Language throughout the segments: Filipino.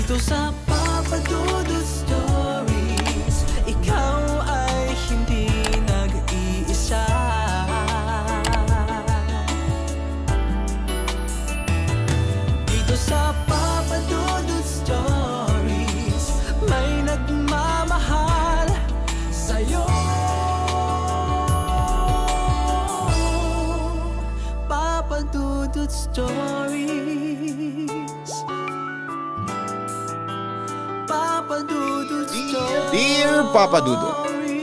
Dito sa Papa Dudut Stories, ikaw ay hindi nag-iisa. Dito sa Papa Dudut Stories, may nagmamahal sa'yo. Papa Dudut Stories, Papa Dudut Stories. Dear Papa Dudut,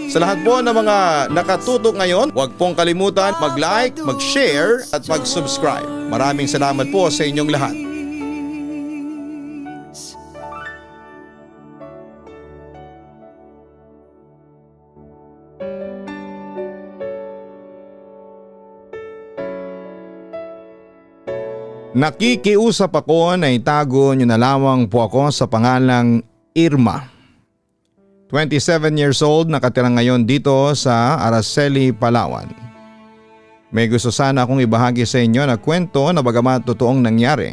sa lahat po ng mga nakatutok ngayon, huwag pong kalimutan mag-like, mag-share at mag-subscribe. Maraming salamat po sa inyong lahat. Nakikiusap ako na itago niyo na lamang po ako sa pangalang Irma. 27 years old, nakatira ngayon dito sa Araceli, Palawan. May gusto sana akong ibahagi sa inyo na kwento na bagamat totoong nangyari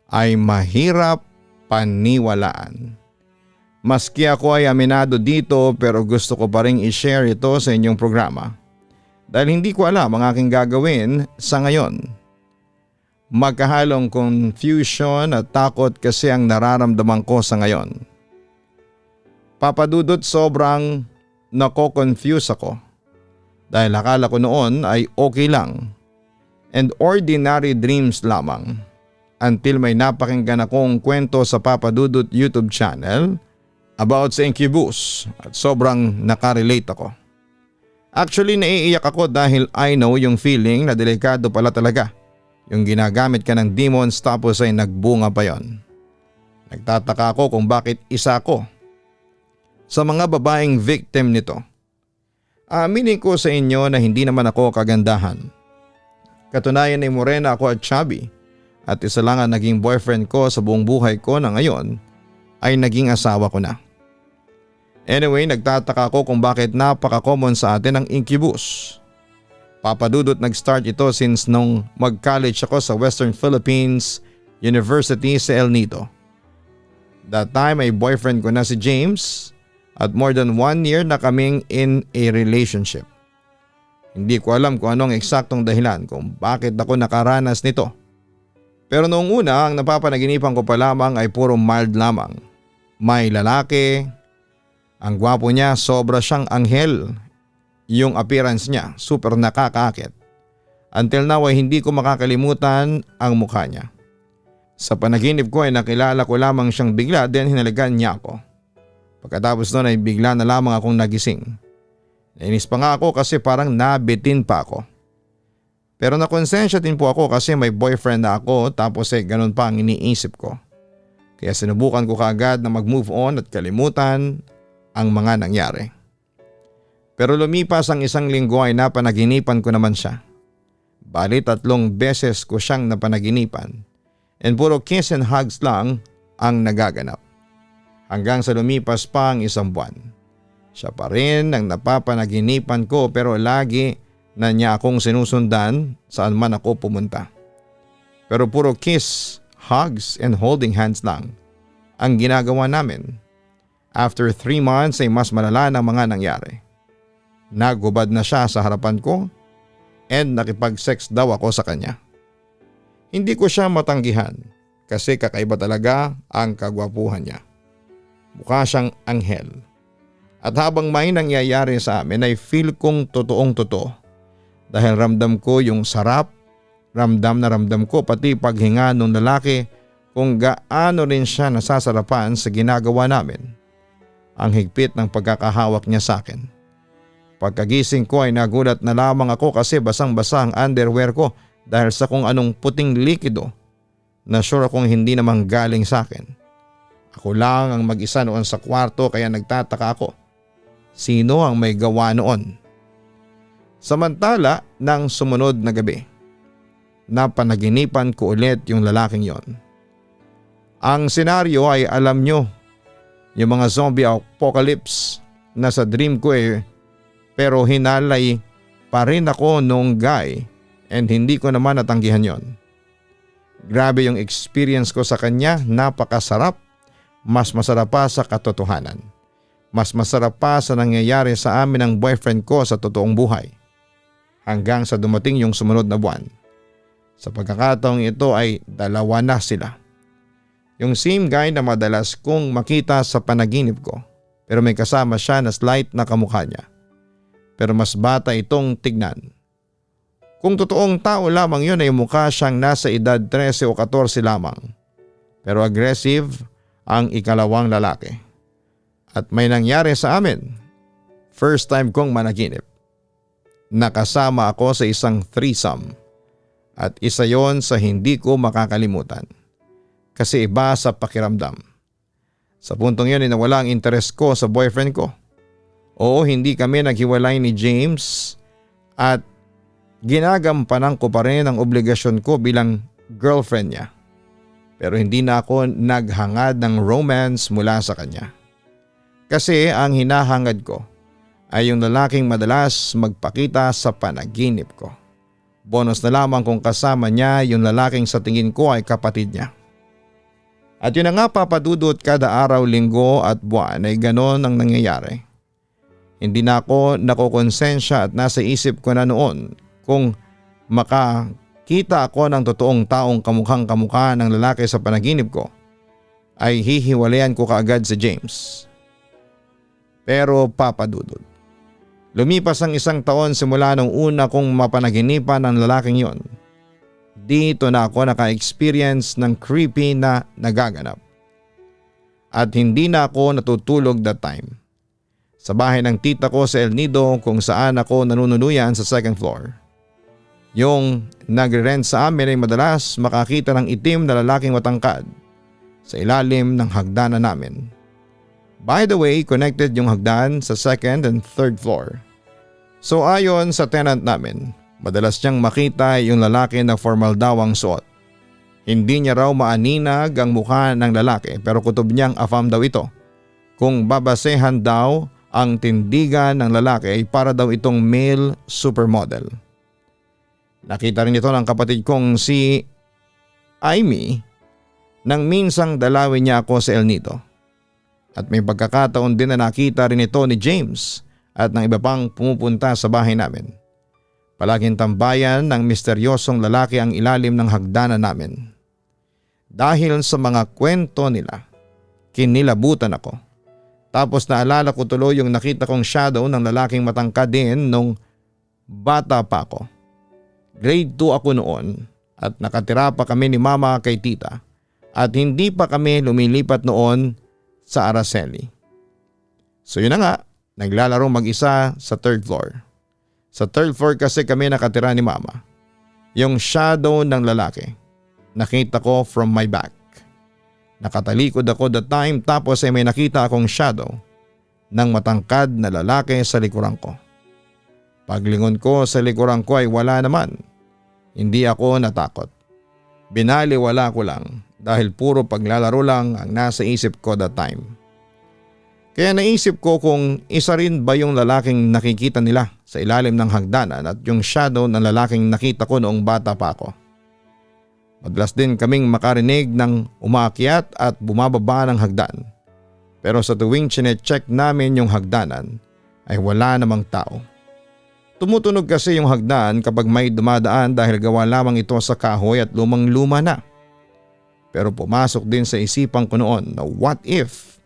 ay mahirap paniwalaan. Maski ako ay aminado dito pero gusto ko pa rin i-share ito sa inyong programa dahil hindi ko alam ang aking gagawin sa ngayon. Magkahalong confusion at takot kasi ang nararamdaman ko sa ngayon. Papa Dudut, sobrang nako-confuse ako dahil akala ko noon ay okay lang and ordinary dreams lamang until may napakinggan akong kwento sa Papa Dudut YouTube channel about sa incubus at sobrang nakarelate ako. Actually naiiyak ako dahil I know yung feeling na delikado pala talaga yung ginagamit ka ng demons tapos ay nagbunga pa yon. Nagtataka ako kung bakit isa ako sa mga babaeng victim nito. Aminin ko sa inyo na hindi naman ako kagandahan. Katunayan ay morena ako at chubby at isa lang ang naging boyfriend ko sa buong buhay ko na ngayon ay naging asawa ko na. Anyway, nagtataka ako kung bakit napaka-common sa atin ang incubus. Papa Dudut, nag-start ito since nung mag-college ako sa Western Philippines University sa El Nido. That time ay boyfriend ko na si James at more than 1 year na kaming in a relationship. Hindi ko alam kung anong eksaktong dahilan kung bakit ako nakaranas nito. Pero noong una ang napapanaginipan ko pa lamang ay puro mild lamang. May lalaki, ang gwapo niya, sobra siyang anghel. Yung appearance niya, super nakakaakit. Until now ay hindi ko makakalimutan ang mukha niya. Sa panaginip ko ay nakilala ko lamang siyang bigla then hinalikan niya ako. Pagkatapos nun ay bigla na lamang akong nagising. Nainis pa nga ako kasi parang nabitin pa ako. Pero nakonsensya din po ako kasi may boyfriend na ako tapos ganun pa ang iniisip ko. Kaya sinubukan ko kaagad na mag-move on at kalimutan ang mga nangyari. Pero lumipas ang 1 linggo ay napanaginipan ko naman siya. Bali 3 beses ko siyang napanaginipan and puro kiss and hugs lang ang nagaganap. Hanggang sa lumipas pa ang 1 buwan. Siya pa rin ang napapanaginipan ko pero lagi na niya akong sinusundan saan man ako pumunta. Pero puro kiss, hugs and holding hands lang ang ginagawa namin. After 3 months ay mas malala ng mga nangyari. Nagubad na siya sa harapan ko and nakipag-sex daw ako sa kanya. Hindi ko siya matanggihan kasi kakaiba talaga ang kagwapuhan niya. Mukha siyang anghel. At habang may nangyayari sa amin ay feel kong totoong totoo dahil ramdam ko yung sarap, ramdam na ramdam ko pati paghinga ng lalaki kung gaano rin siya nasasarapan sa ginagawa namin. Ang higpit ng pagkakahawak niya sa akin. Pagkagising ko ay nagulat na lamang ako kasi basang-basa ang underwear ko dahil sa kung anong puting likido na sure akong hindi namang galing sa akin. Ako lang ang mag-isa noon sa kwarto kaya nagtataka ako. Sino ang may gawa noon? Samantala ng sumunod na gabi, napanaginipan ko ulit yung lalaking yon. Ang senaryo ay alam nyo, yung mga zombie apocalypse na sa dream ko pero hinalay pa rin ako nung guy and hindi ko naman natanggihan yon. Grabe yung experience ko sa kanya, napakasarap mas masarap pa sa katotohanan. Mas masarap pa sa nangyayari sa amin ng boyfriend ko sa totoong buhay. Hanggang sa dumating yung sumunod na buwan. Sa pagkakataong ito ay 2 na sila. Yung same guy na madalas kong makita sa panaginip ko, pero may kasama siya na slight na kamukha niya. Pero mas bata itong tignan. Kung totoong tao lamang yun ay mukha siyang nasa edad 13 o 14 lamang. Pero aggressive ang ikalawang lalaki. At may nangyari sa amin. First time kong managinip. Nakasama ako sa isang threesome. At isa yon sa hindi ko makakalimutan. Kasi iba sa pakiramdam. Sa puntong yun ay nawala ang interes ko sa boyfriend ko. Oo, hindi kami naghiwalay ni James at ginagampanan ko pa rin ang obligasyon ko bilang girlfriend niya. Pero hindi na ako naghangad ng romance mula sa kanya. Kasi ang hinahangad ko ay yung lalaking madalas magpakita sa panaginip ko. Bonus na lamang kung kasama niya yung lalaking sa tingin ko ay kapatid niya. At yun na nga papadudot, kada araw, linggo at buwan ay ganon ang nangyayari. Hindi na ako nakokonsensya at nasa isip ko na noon kung makakita ako ng totoong taong kamukhang kamukha ng lalaki sa panaginip ko ay hihiwalayan ko kaagad si James. Pero papadudod, lumipas ang 1 taon simula nung una kong mapanaginipan ng lalaking yon. Dito na ako naka-experience ng creepy na nagaganap. At hindi na ako natutulog that time. Sa bahay ng tita ko sa El Nido kung saan ako nanunuluyan sa 2nd floor. Yung nagre-rent sa amin ay madalas makakita ng itim na lalaking matangkad sa ilalim ng hagdanan namin. By the way, connected yung hagdan sa 2nd and 3rd floor. So ayon sa tenant namin, madalas niyang makita yung lalaki na formal daw ang suot. Hindi niya raw maaninag ang mukha ng lalaki pero kutob niyang afam daw ito. Kung babasehan daw ang tindigan ng lalaki ay para daw itong male supermodel. Nakita rin ito ng kapatid kong si Amy nang minsang dalawin niya ako sa El Nido. At may pagkakataon din na nakita rin ito ni James at ng iba pang pumupunta sa bahay namin. Palaging tambayan ng misteryosong lalaki ang ilalim ng hagdanan namin. Dahil sa mga kwento nila, kinilabutan ako. Tapos naalala ko tuloy yung nakita kong shadow ng lalaking matangkad din nung bata pa ako. Grade 2 ako noon at nakatira pa kami ni mama kay tita at hindi pa kami lumilipat noon sa Araceli. So yun na nga, naglalaro mag-isa sa 3rd floor. Sa 3rd floor kasi kami nakatira ni mama. Yung shadow ng lalaki, nakita ko from my back. Nakatalikod ako that time tapos ay may nakita akong shadow ng matangkad na lalaki sa likuran ko. Paglingon ko sa likuran ko ay wala naman. Hindi ako natakot. Binaliwala ko lang dahil puro paglalaro lang ang nasa isip ko that time. Kaya naisip ko kung isa rin ba yung lalaking nakikita nila sa ilalim ng hagdanan at yung shadow ng lalaking nakita ko noong bata pa ako. Madalas din kaming makarinig ng umaakyat at bumababa ng hagdan. Pero sa tuwing chine-check namin yung hagdanan ay wala namang tao. Tumutunog kasi yung hagdan kapag may dumadaan dahil gawa lamang ito sa kahoy at lumang-luma na. Pero pumasok din sa isipan ko noon na what if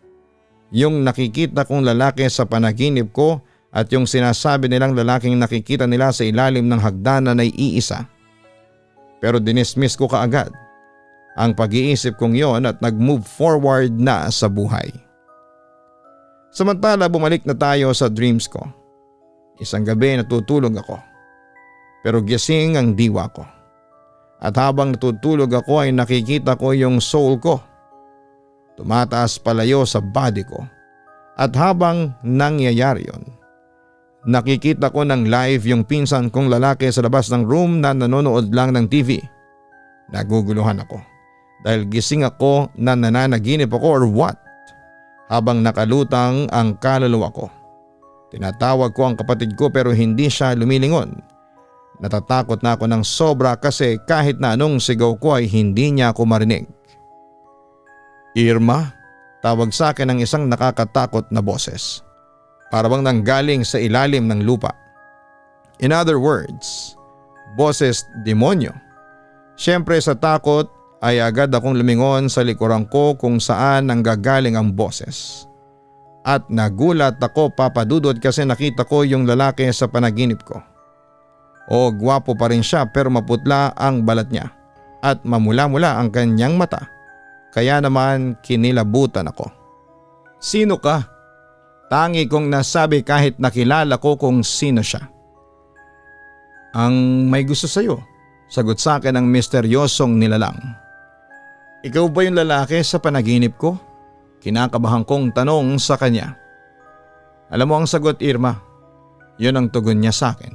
yung nakikita kong lalaki sa panaginip ko at yung sinasabi nilang lalaking nakikita nila sa ilalim ng hagdanan ay iisa. Pero dinismiss ko kaagad ang pag-iisip kong yon at nag-move forward na sa buhay. Samantala bumalik na tayo sa dreams ko. Isang gabi natutulog ako. Pero gising ang diwa ko. At habang natutulog ako ay nakikita ko yung soul ko. Tumataas palayo sa body ko. At habang nangyayari yon, nakikita ko ng live yung pinsan kong lalaki sa labas ng room na nanonood lang ng TV. Naguguluhan ako dahil gising ako na nananaginip ako or what? Habang nakalutang ang kaluluwa ko. Tinatawag ko ang kapatid ko pero hindi siya lumilingon. Natatakot na ako ng sobra kasi kahit na anong sigaw ko ay hindi niya ako marinig. Irma, Tawag sa akin ng isang nakakatakot na boses. Para bang nanggaling sa ilalim ng lupa. In other words, boses demonyo. Siyempre sa takot ay agad akong lumingon sa likuran ko kung saan nanggagaling ang boses. At nagulat ako, Papa Dudut, kasi nakita ko yung lalaki sa panaginip ko. O gwapo pa rin siya pero maputla ang balat niya at mamula-mula ang kanyang mata. Kaya naman kinilabutan ako. Sino ka? Tangi kong nasabi kahit nakilala ko kung sino siya. Ang may gusto sa'yo, sagot sa akin ng misteryosong nilalang. Ikaw ba yung lalaki sa panaginip ko? Kinakabahan kong tanong sa kanya. Alam mo ang sagot, Irma. Yun ang tugon niya sa akin.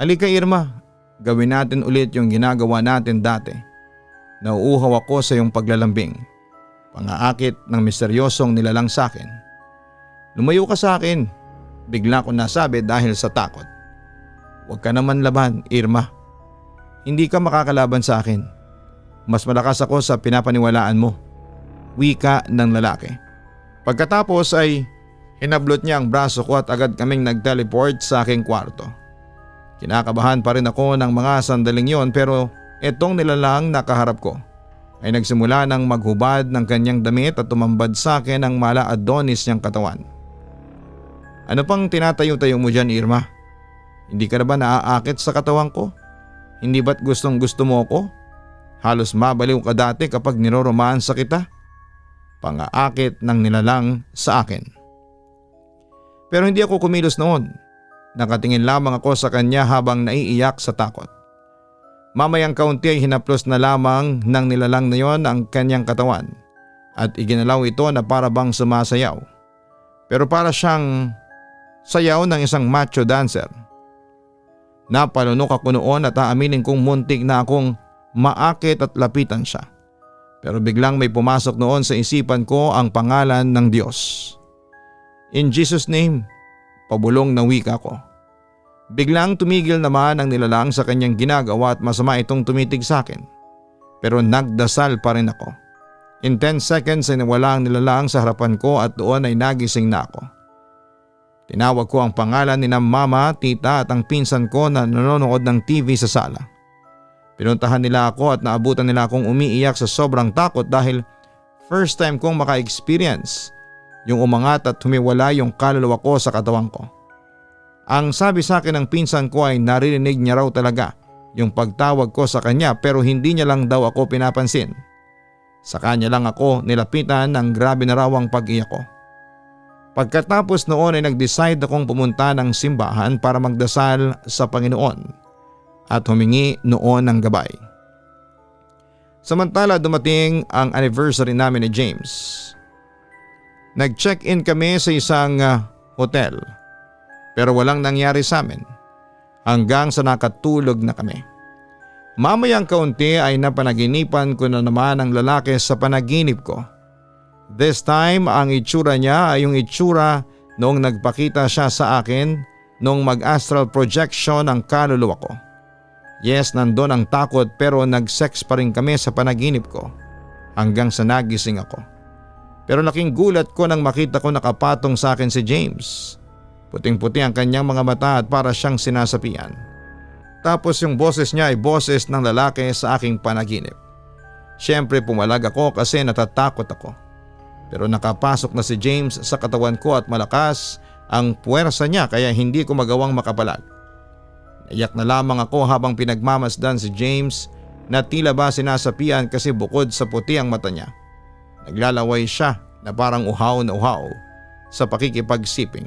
Halika Irma, gawin natin ulit yung ginagawa natin dati. Nauuhaw ako sa iyong paglalambing. Pangaakit ng misteryosong nilalang sa akin. Lumayo ka sa akin. Bigla ko nasabi dahil sa takot. Huwag ka naman laban, Irma. Hindi ka makakalaban sa akin. Mas malakas ako sa pinapaniwalaan mo. Wika ng lalaki. Pagkatapos ay hinablot niya ang braso ko at agad kaming nag-teleport sa aking kwarto. Kinakabahan pa rin ako ng mga sandaling yon pero etong nilalang nakaharap ko ay nagsimula ng maghubad ng kanyang damit at tumambad sa akin ang mala Adonis niyang katawan. Ano pang tinatayo-tayo mo dyan, Irma? Hindi ka na ba naaakit sa katawan ko? Hindi ba't gustong gusto mo ako? Halos mabaliw ka dati kapag niroromansa kita. Pangaakit ng nilalang sa akin. Pero hindi ako kumilos noon. Nakatingin lamang ako sa kanya habang naiiyak sa takot. Mamayang kaunti ay hinaplos na lamang ng nilalang na yon ang kanyang katawan at iginalaw ito na para bang sumasayaw. Pero para siyang sayaw ng isang macho dancer. Napalunok ako noon at aaminin kong muntik na akong maakit at lapitan siya. Pero biglang may pumasok noon sa isipan ko ang pangalan ng Diyos. In Jesus' name, pabulong na wika ko. Biglang tumigil naman ang nilalang sa kanyang ginagawa at masama itong tumitig sa akin. Pero nagdasal pa rin ako. In 10 seconds ay nawala ang nilalang sa harapan ko at doon ay nagising na ako. Tinawag ko ang pangalan ni mama, tita at ang pinsan ko na nanonood ng TV sa sala. Pinuntahan nila ako at naabutan nila akong umiiyak sa sobrang takot dahil first time kong maka-experience yung umangat at humiwala yung kaluluwa ko sa katawan ko. Ang sabi sa akin ng pinsan ko ay naririnig niya raw talaga yung pagtawag ko sa kanya pero hindi niya lang daw ako pinapansin. Sa kanya lang ako nilapitan ng grabe na raw ang pag-iyak ko. Pagkatapos noon ay nag-decide akong pumunta ng simbahan para magdasal sa Panginoon at humingi noon ng gabay. Samantala dumating ang anniversary namin ni James. Nag-check-in kami sa isang hotel pero walang nangyari sa amin hanggang sa nakatulog na kami. Mamayang kaunti ay napanaginipan ko na naman ang lalaki sa panaginip ko. This time ang itsura niya ay yung itsura noong nagpakita siya sa akin noong mag-astral projection ang kaluluwa ko. Yes, nandun ang takot pero nag-sex pa rin kami sa panaginip ko hanggang sa nagising ako. Pero laking gulat ko nang makita ko nakapatong sa akin si James. Puting-puti ang kanyang mga mata at para siyang sinasapian. Tapos yung boses niya ay boses ng lalaki sa aking panaginip. Siyempre pumalag ako kasi natatakot ako. Pero nakapasok na si James sa katawan ko at malakas ang puwersa niya kaya hindi ko magawang makapalag. Naiyak na lamang ako habang pinagmamasdan si James na tila ba sinasapian kasi bukod sa puti ang mata niya. Naglalaway siya na parang uhaw na uhaw sa pakikipagsiping.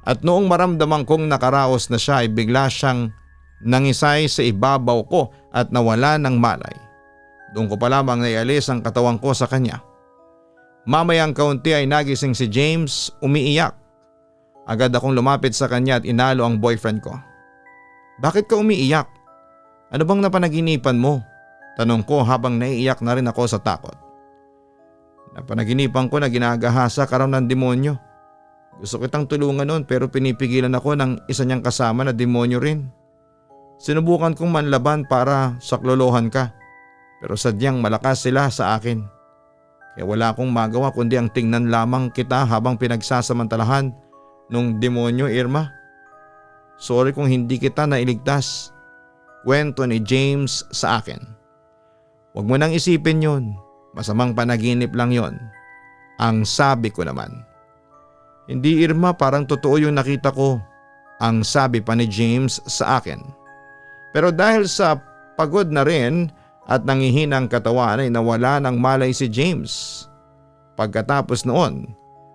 At noong maramdaman kong nakaraos na siya ay bigla siyang nangisay sa ibabaw ko at nawala ng malay. Doon ko pa lamang naialis ang katawan ko sa kanya. Mamayang kaunti ay nagising si James umiiyak. Agad akong lumapit sa kanya at inalo ang boyfriend ko. Bakit ka umiiyak? Ano bang napanaginipan mo? Tanong ko habang naiiyak na rin ako sa takot. Napanaginipan ko na ginagahasa ka raw ng demonyo. Gusto kitang tulungan noon pero pinipigilan ako ng isa niyang kasama na demonyo rin. Sinubukan kong manlaban para saklolohan ka pero sadyang malakas sila sa akin. Kaya wala akong magawa kundi ang tingnan lamang kita habang pinagsasamantalahan nung demonyo, Irma. Sorry kung hindi kita nailigtas. Kwento ni James sa akin. Huwag mo nang isipin yun. Masamang panaginip lang yon. Ang sabi ko naman. Hindi, Irma, parang totoo yung nakita ko. Ang sabi pa ni James sa akin. Pero dahil sa pagod na rin at nangihinang katawan ay nawala ng malay si James. Pagkatapos noon,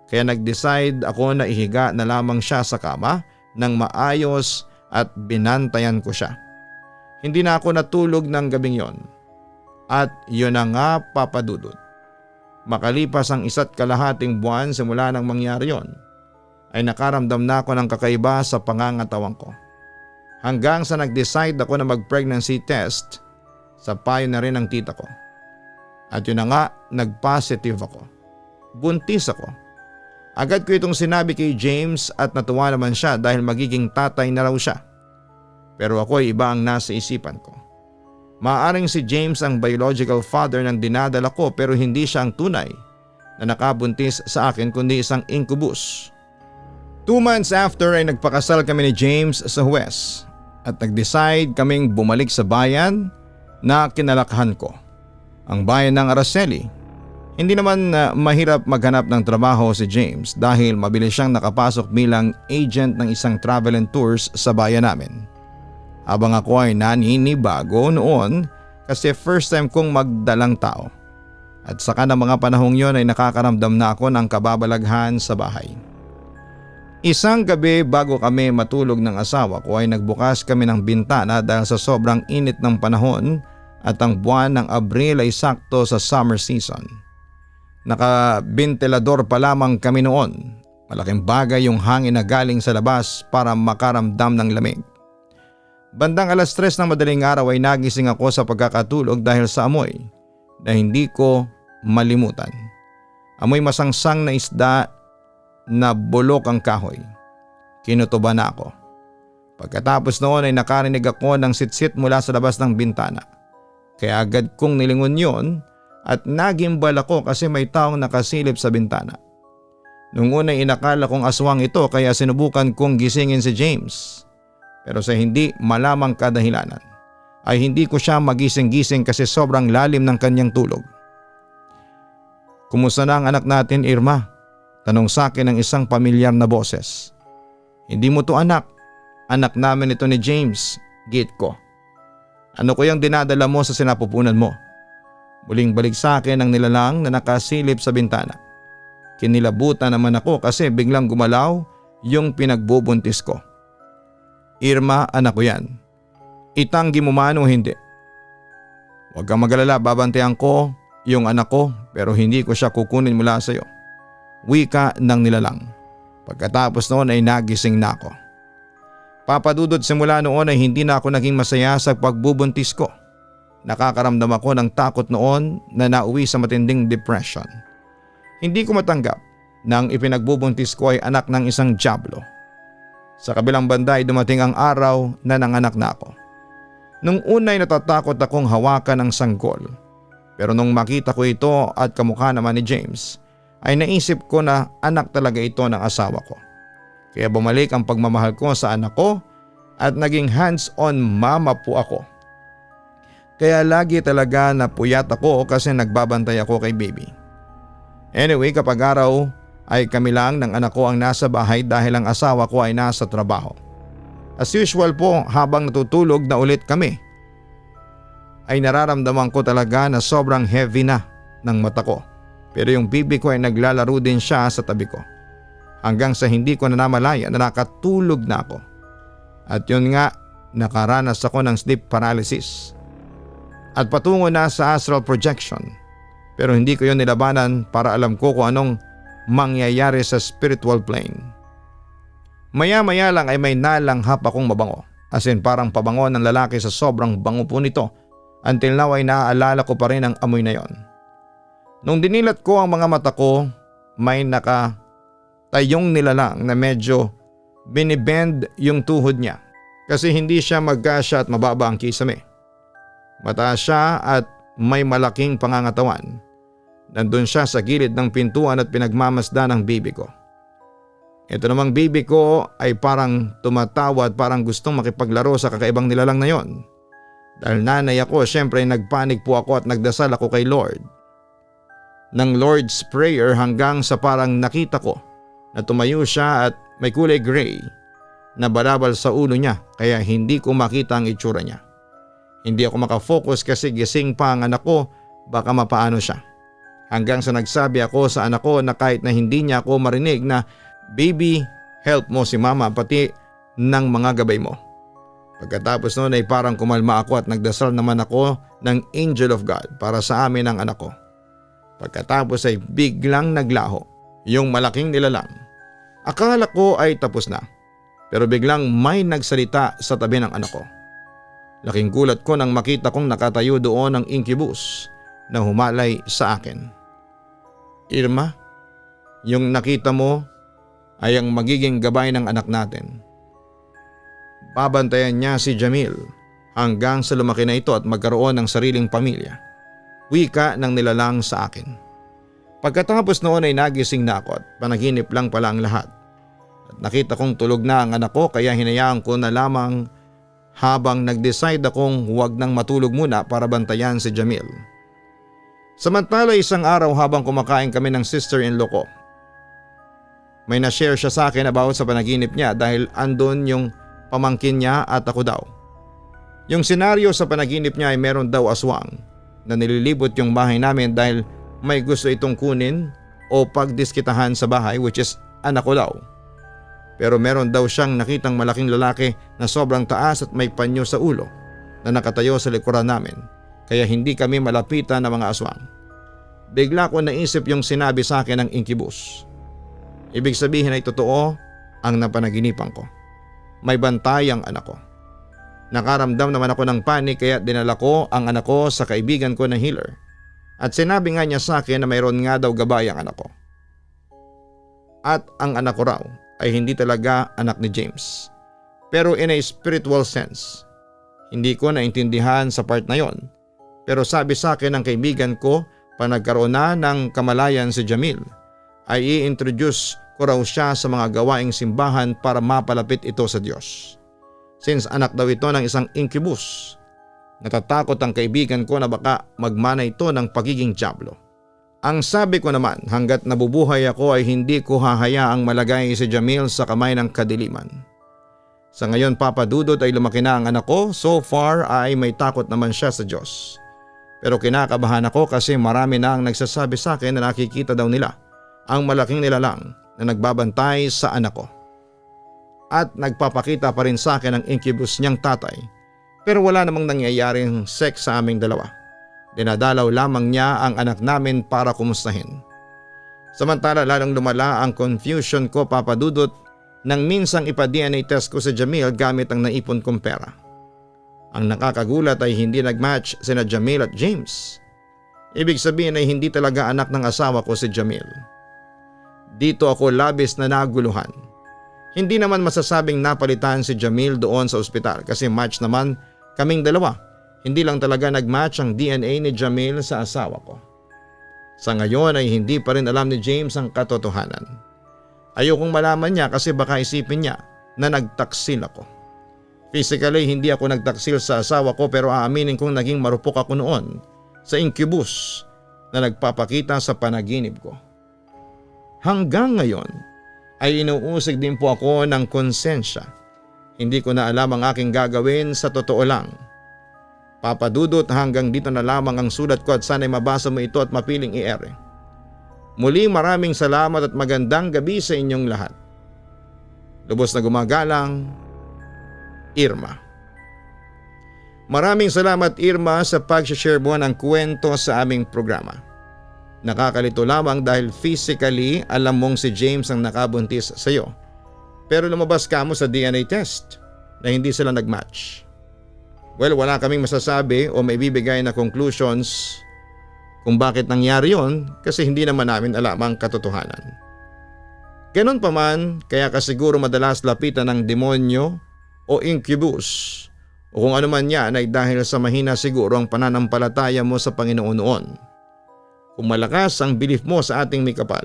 kaya nag-decide ako na ihiga na lamang siya sa kama ng maayos at binantayan ko siya. Hindi na ako natulog ng gabing yon. At yun na nga, Papa Dudut. Makalipas ang 1.5 buwan simula nang mangyari yon, ay nakaramdam na ako ng kakaiba sa pangangatawan ko. Hanggang sa nag-decide ako na mag-pregnancy test sa payo na rin ng tita ko. At yun na nga, nag-positive ako. Buntis ako. Agad ko itong sinabi kay James at natuwa naman siya dahil magiging tatay na raw siya. Pero ako ay iba ang nasa isipan ko. Maaaring si James ang biological father ng dinadala ko pero hindi siya ang tunay na nakabuntis sa akin kundi isang incubus. 2 months after ay nagpakasal kami ni James sa huwes at nag-decide kaming bumalik sa bayan na kinalakhan ko, ang bayan ng Araceli. Hindi naman mahirap maghanap ng trabaho si James dahil mabilis siyang nakapasok bilang agent ng isang travel and tours sa bayan namin. Habang ako ay naninibago noon kasi first time kong magdalang tao. At saka ng mga panahong yon ay nakakaramdam na ako ng kababalaghan sa bahay. Isang gabi bago kami matulog ng asawa ko ay nagbukas kami ng bintana dahil sa sobrang init ng panahon at ang buwan ng Abril ay sakto sa summer season. Nakabintelador pa lamang kami noon. Malaking bagay yung hangin na galing sa labas para makaramdam ng lamig. Bandang 3:00 ng madaling araw ay nagising ako sa pagkakatulog dahil sa amoy na hindi ko malimutan. Amoy masangsang na isda na bulok ang kahoy. Kinutuba na ako. Pagkatapos noon ay nakarinig ako ng sitsit mula sa labas ng bintana. Kaya agad kong nilingon yon at nagimbal ako kasi may taong nakasilip sa bintana. Noong una ay inakala kong aswang ito kaya sinubukan kong gisingin si James. Pero sa hindi malamang kadahilanan ay hindi ko siya magising-gising kasi sobrang lalim ng kanyang tulog. Kumusta na ang anak natin, Irma? Tanong sa akin ng isang pamilyar na boses. Hindi mo to anak. Anak namin ito ni James, git ko. Ano ko yung dinadala mo sa sinapupunan mo? Muling balik sa akin ang nilalang na nakasilip sa bintana. Kinilabutan naman ako kasi biglang gumalaw yung pinagbubuntis ko. Irma, anak ko yan. Itanggi mo man o hindi. Huwag kang magalala, babantayan ko yung anak ko pero hindi ko siya kukunin mula sa iyo. Wika ng nilalang. Pagkatapos noon ay nagising na ako. Papadudod simula noon ay hindi na ako naging masaya sa pagbubuntis ko. Nakakaramdam ako ng takot noon na nauwi sa matinding depression. Hindi ko matanggap na ang ipinagbubuntis ko ay anak ng isang dyablo. Sa kabilang banda ay dumating ang araw na nanganak na ako. Nung una ay natatakot akong hawakan ang sanggol. Pero nung makita ko ito at kamukha naman ni James, ay naisip ko na anak talaga ito ng asawa ko. Kaya bumalik ang pagmamahal ko sa anak ko at naging hands-on mama po ako. Kaya lagi talaga napuyat ako kasi nagbabantay ako kay baby. Anyway, kapag araw ay kami lang ng anak ko ang nasa bahay dahil ang asawa ko ay nasa trabaho. As usual po, habang natutulog na ulit kami, ay nararamdaman ko talaga na sobrang heavy na ng mata ko. Pero yung bibi ko ay naglalaro din siya sa tabi ko. Hanggang sa hindi ko na namalaya na nakatulog na ako. At yun nga, nakaranas ako ng sleep paralysis. At patungo na sa astral projection. Pero hindi ko yun nilabanan para alam ko kung anong mangyayari sa spiritual plane. Maya-maya lang ay may nalanghap akong mabango. As in parang pabango ng lalaki sa sobrang bango po nito. Until now ay naaalala ko pa rin ang amoy na yon. Nung dinilat ko ang mga mata ko, may nakatayong nilalang na medyo binibend yung tuhod niya. Kasi hindi siya magkasya at mababa ang kisame. Mataas siya at may malaking pangangatawan. Nandun siya sa gilid ng pintuan at pinagmamasdan ang baby ko. Ito namang baby ko ay parang tumatawa at parang gustong makipaglaro sa kakaibang nilalang na yon. Dahil nanay ako, syempre nagpanik po ako at nagdasal ako kay Lord. Ng Lord's Prayer hanggang sa parang nakita ko na tumayo siya at may kulay gray na balabal sa ulo niya kaya hindi ko makita ang itsura niya. Hindi ako makafocus kasi gising pa ang anak ko, baka mapaano siya. Hanggang sa nagsabi ako sa anak ko na kahit na hindi niya ako marinig na, "Baby, help mo si mama pati ng mga gabay mo." Pagkatapos noon ay parang kumalma ako at nagdasal naman ako ng Angel of God para sa amin ang anak ko. Pagkatapos ay biglang naglaho yung malaking nilalang. Akala ko ay tapos na, pero biglang may nagsalita sa tabi ng anak ko. Laking gulat ko nang makita kong nakatayo doon ang incubus na humalay sa akin. "Irma, yung nakita mo ay ang magiging gabay ng anak natin. Babantayan niya si Jamil hanggang sa lumaki na ito at magkaroon ng sariling pamilya." Wika ng nilalang sa akin. Pagkatapos noon ay nagising na ako at panaginip lang pala ang lahat. At nakita kong tulog na ang anak ko kaya hinayaan ko na lamang habang nag-decide akong huwag nang matulog muna para bantayan si Jamil. Samantala isang araw habang kumakain kami ng sister-in-law ko, may na-share siya sa akin about sa panaginip niya dahil andon yung pamangkin niya at ako daw. Yung senaryo sa panaginip niya ay meron daw aswang na nililibot yung bahay namin dahil may gusto itong kunin o pagdiskitahan sa bahay, which is anak ko daw. Pero meron daw siyang nakitang malaking lalaki na sobrang taas at may panyo sa ulo na nakatayo sa likuran namin kaya hindi kami malapitan ng mga aswang. Bigla ko naisip yung sinabi sa akin ng incubus. Ibig sabihin ay totoo ang napanaginipan ko. May bantay ang anak ko. Nakaramdam naman ako ng panik kaya dinala ko ang anak ko sa kaibigan ko na healer. At sinabi nga niya sa akin na mayroon nga daw gabay ang anak ko. At ang anak ko raw ay hindi talaga anak ni James. Pero in a spiritual sense. Hindi ko naintindihan sa part na yon. Pero sabi sa akin ng kaibigan ko pa nagkaroon na ng kamalayan si Jamil ay i-introduce ko raw siya sa mga gawaing simbahan para mapalapit ito sa Diyos. Since anak daw ito ng isang incubus, natatakot ang kaibigan ko na baka magmana ito ng pagiging dyablo. Ang sabi ko naman hanggat nabubuhay ako ay hindi ko hahayaang malagay si Jamil sa kamay ng kadiliman. Sa ngayon Papa Dudut ay lumaki na ang anak ko, so far ay may takot naman siya sa Diyos. Pero kinakabahan ako kasi marami na ang nagsasabi sa akin na nakikita daw nila ang malaking nilalang na nagbabantay sa anak ko. At nagpapakita pa rin sa akin ang incubus niyang tatay, pero wala namang nangyayaring sex sa aming dalawa. Dinadalaw lamang niya ang anak namin para kumustahin. Samantala lalong lumala ang confusion ko Papa Dudut nang minsang ipa-DNA test ko sa Jamil gamit ang naipon kong pera. Ang nakakagulat ay hindi nagmatch sina Jamil at James. Ibig sabihin ay hindi talaga anak ng asawa ko si Jamil. Dito ako labis na naguluhan. Hindi naman masasabing napalitan si Jamil doon sa ospital kasi match naman kaming dalawa. Hindi lang talaga nagmatch ang DNA ni Jamil sa asawa ko. Sa ngayon ay hindi pa rin alam ni James ang katotohanan. Ayokong malaman niya kasi baka isipin niya na nagtaksil ako. Physically hindi ako nagtaksil sa asawa ko pero aaminin kong naging marupok ako noon sa incubus na nagpapakita sa panaginip ko. Hanggang ngayon ay inuusig din po ako ng konsensya. Hindi ko na alam ang aking gagawin sa totoo lang. Papa Dudut, hanggang dito na lamang ang sulat ko at sana'y mabasa mo ito at mapiling i-ere. Muli maraming salamat at magandang gabi sa inyong lahat. Lubos na gumagalang, Irma. Maraming salamat Irma sa pag-share mo ng kwento sa aming programa. Nakakalito lamang dahil physically alam mong si James ang nakabuntis sa iyo. Pero lumabas ka mo sa DNA test na hindi sila nagmatch. Well, wala kaming masasabi o may bibigay na conclusions kung bakit nangyari yon kasi hindi naman namin alam ang katotohanan. Ganon pa man, kaya ka siguro madalas lapitan ng demonyo o incubus o kung ano man yan ay dahil sa mahina siguro ang pananampalataya mo sa Panginoon noon. kung malakas ang belief mo sa ating may kapal,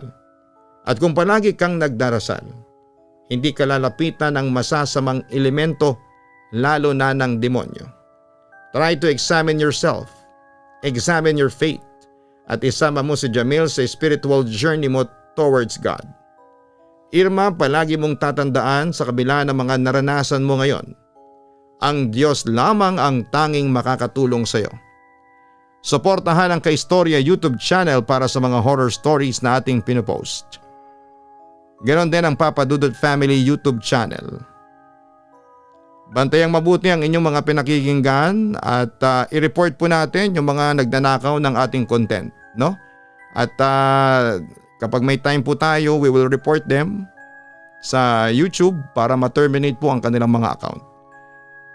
at kung palagi kang nagdarasal, hindi ka lalapitan ng masasamang elemento lalo na ng demonyo. Try to examine yourself, examine your faith, at isama mo si Jamil sa spiritual journey mo towards God. Irma, palagi mong tatandaan sa kabila ng mga naranasan mo ngayon, ang Diyos lamang ang tanging makakatulong sa iyo. Suportahan ang Kaistorya YouTube channel para sa mga horror stories na ating pinupost. Ganon din ang Papa Dudut Family YouTube channel. Bantayang mabuti ang inyong mga pinakikinggan at i-report po natin yung mga nagnanakaw ng ating content, no? At kapag may time po tayo, we will report them sa YouTube para ma-terminate po ang kanilang mga account.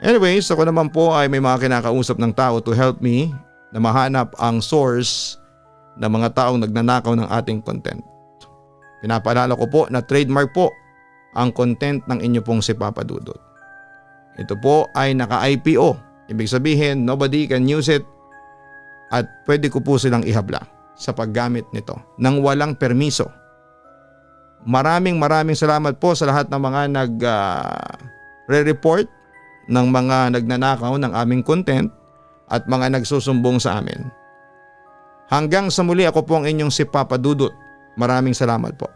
Anyways, ako naman po ay may mga kinakausap ng tao to help me na mahanap ang source ng mga taong nagnanakaw ng ating content. Pinapaalala ko po na trademark po ang content ng inyo pong si Papa Dudut. Ito po ay naka-IPO. Ibig sabihin, nobody can use it at pwede ko po silang ihabla sa paggamit nito nang walang permiso. Maraming salamat po sa lahat ng mga re-report ng mga nagnanakaw ng aming content at mga nagsusumbong sa amin. Hanggang sa muli, ako po ang inyong si Papa Dudut. Maraming salamat po.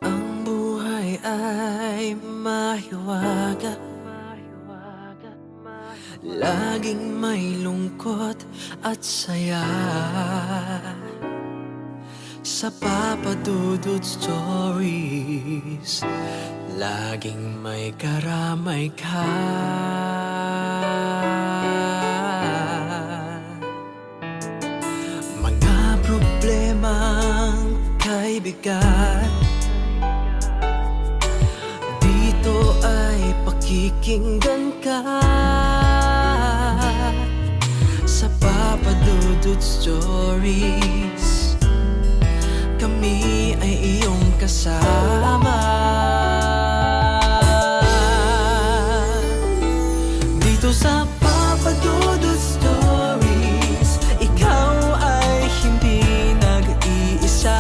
Ang buhay ay mahiwaga, laging may lungkot at saya. Sa Papa Dudut Stories, laging may karamay ka. Mga problemang kay bigat, dito ay pakikinggan ka. Sa Papa Dudut Stories, kami ay iyong kasama. Dito sa Papa Dudut Stories, ikaw ay hindi nag-iisa.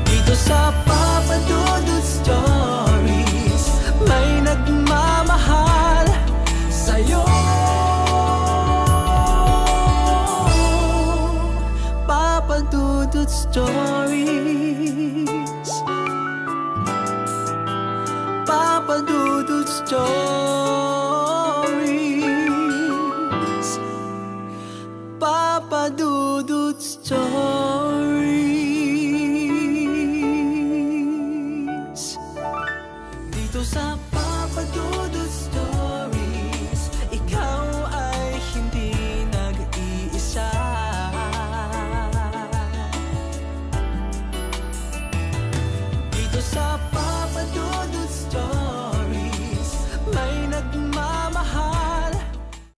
Dito sa Papa Dudut Stories, may nagmamahal sa'yo. Papa Dudut Stories, Papa Dudut Stories, Papa Dudut Stories.